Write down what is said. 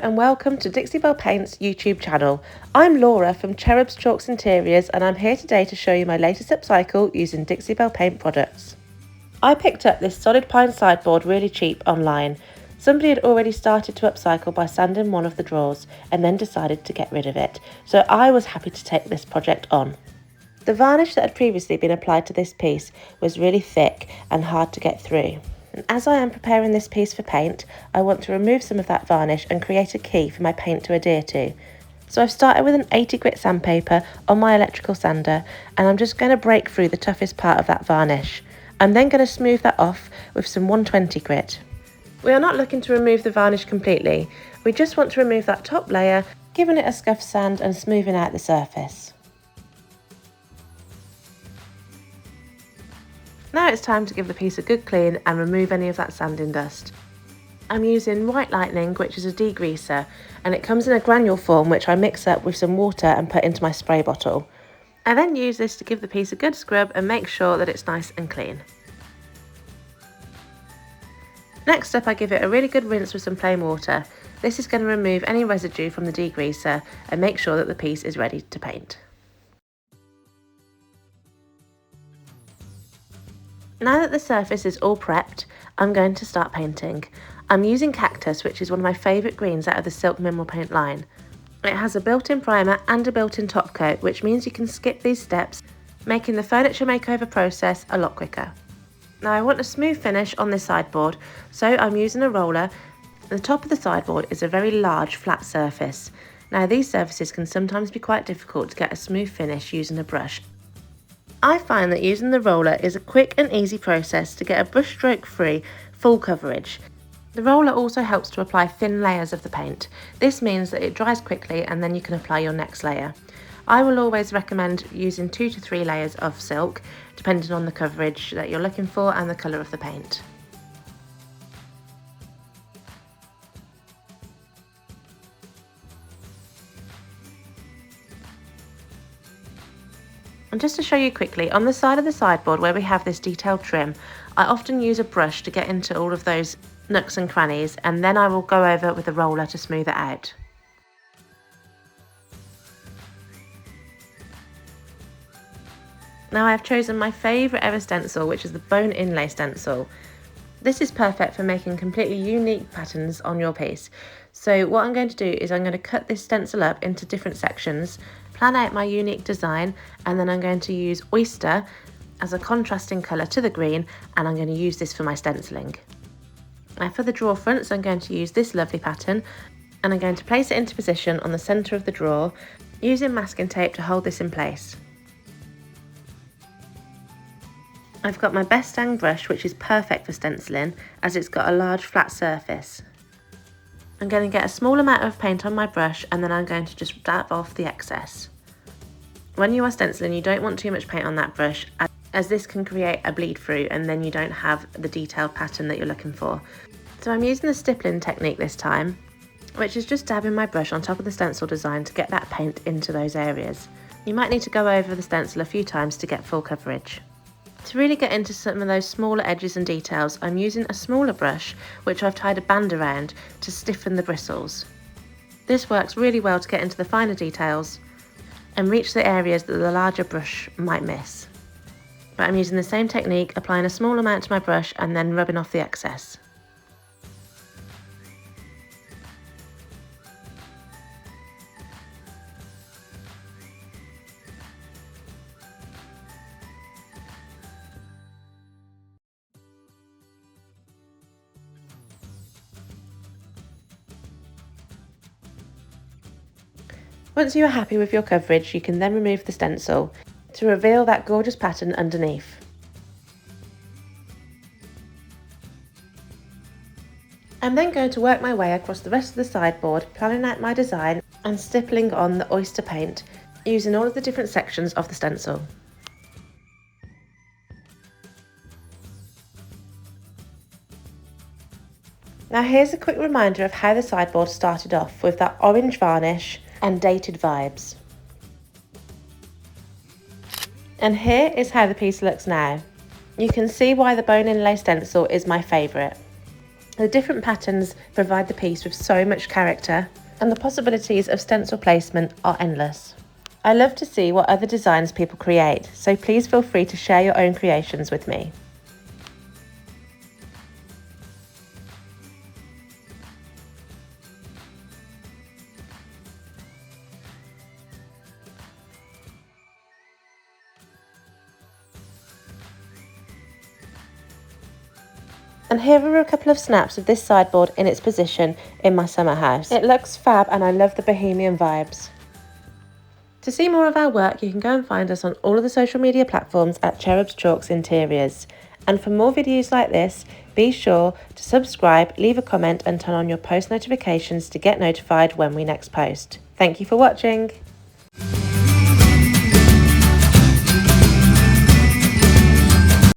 and welcome to Dixie Belle Paint's YouTube channel. I'm Laura from Cherub's Chalks Interiors and I'm here today to show you my latest upcycle using Dixie Belle Paint products. I picked up this solid pine sideboard really cheap online. Somebody had already started to upcycle by sanding one of the drawers and then decided to get rid of it, so I was happy to take this project on. The varnish that had previously been applied to this piece was really thick and hard to get through. And as I am preparing this piece for paint, I want to remove some of that varnish and create a key for my paint to adhere to. So I've started with an 80 grit sandpaper on my electrical sander and I'm just going to break through the toughest part of that varnish. I'm then going to smooth that off with some 120 grit. We are not looking to remove the varnish completely, we just want to remove that top layer, giving it a scuff sand and smoothing out the surface. Now it's time to give the piece a good clean and remove any of that sanding dust. I'm using White Lightning, which is a degreaser, and it comes in a granule form which I mix up with some water and put into my spray bottle. I then use this to give the piece a good scrub and make sure that it's nice and clean. Next up, I give it a really good rinse with some plain water. This is going to remove any residue from the degreaser and make sure that the piece is ready to paint. Now that the surface is all prepped, I'm going to start painting. I'm using Cactus, which is one of my favourite greens out of the Silk Mineral Paint line. It has a built-in primer and a built-in top coat, which means you can skip these steps, making the furniture makeover process a lot quicker. Now I want a smooth finish on this sideboard, so I'm using a roller. The top of the sideboard is a very large flat surface. Now these surfaces can sometimes be quite difficult to get a smooth finish using a brush. I find that using the roller is a quick and easy process to get a brushstroke-free full coverage. The roller also helps to apply thin layers of the paint. This means that it dries quickly and then you can apply your next layer. I will always recommend using 2 to 3 layers of silk, depending on the coverage that you're looking for and the colour of the paint. And just to show you quickly, on the side of the sideboard where we have this detailed trim, I often use a brush to get into all of those nooks and crannies, and then I will go over with a roller to smooth it out. Now I've chosen my favourite ever stencil, which is the bone inlay stencil. This is perfect for making completely unique patterns on your piece. So what I'm going to do is I'm going to cut this stencil up into different sections, plan out my unique design, and then I'm going to use Oyster as a contrasting colour to the green, and I'm going to use this for my stenciling. Now for the drawer fronts, I'm going to use this lovely pattern, and I'm going to place it into position on the centre of the drawer, using masking tape to hold this in place. I've got my best dang brush, which is perfect for stenciling as it's got a large flat surface. I'm going to get a small amount of paint on my brush and then I'm going to just dab off the excess. When you are stenciling, you don't want too much paint on that brush, as this can create a bleed through and then you don't have the detailed pattern that you're looking for. So I'm using the stippling technique this time, which is just dabbing my brush on top of the stencil design to get that paint into those areas. You might need to go over the stencil a few times to get full coverage. To really get into some of those smaller edges and details, I'm using a smaller brush which I've tied a band around to stiffen the bristles. This works really well to get into the finer details and reach the areas that the larger brush might miss. But I'm using the same technique, applying a small amount to my brush and then rubbing off the excess. Once you are happy with your coverage, you can then remove the stencil to reveal that gorgeous pattern underneath. I'm then going to work my way across the rest of the sideboard, planning out my design and stippling on the Oyster paint, using all of the different sections of the stencil. Now here's a quick reminder of how the sideboard started off with that orange varnish and dated vibes. And here is how the piece looks now. You can see why the bone inlay stencil is my favourite. The different patterns provide the piece with so much character, and the possibilities of stencil placement are endless. I love to see what other designs people create, so please feel free to share your own creations with me. And here are a couple of snaps of this sideboard in its position in my summer house. It looks fab and I love the bohemian vibes. To see more of our work, you can go and find us on all of the social media platforms at Cherub's Chalks Interiors. And for more videos like this, be sure to subscribe, leave a comment and turn on your post notifications to get notified when we next post. Thank you for watching.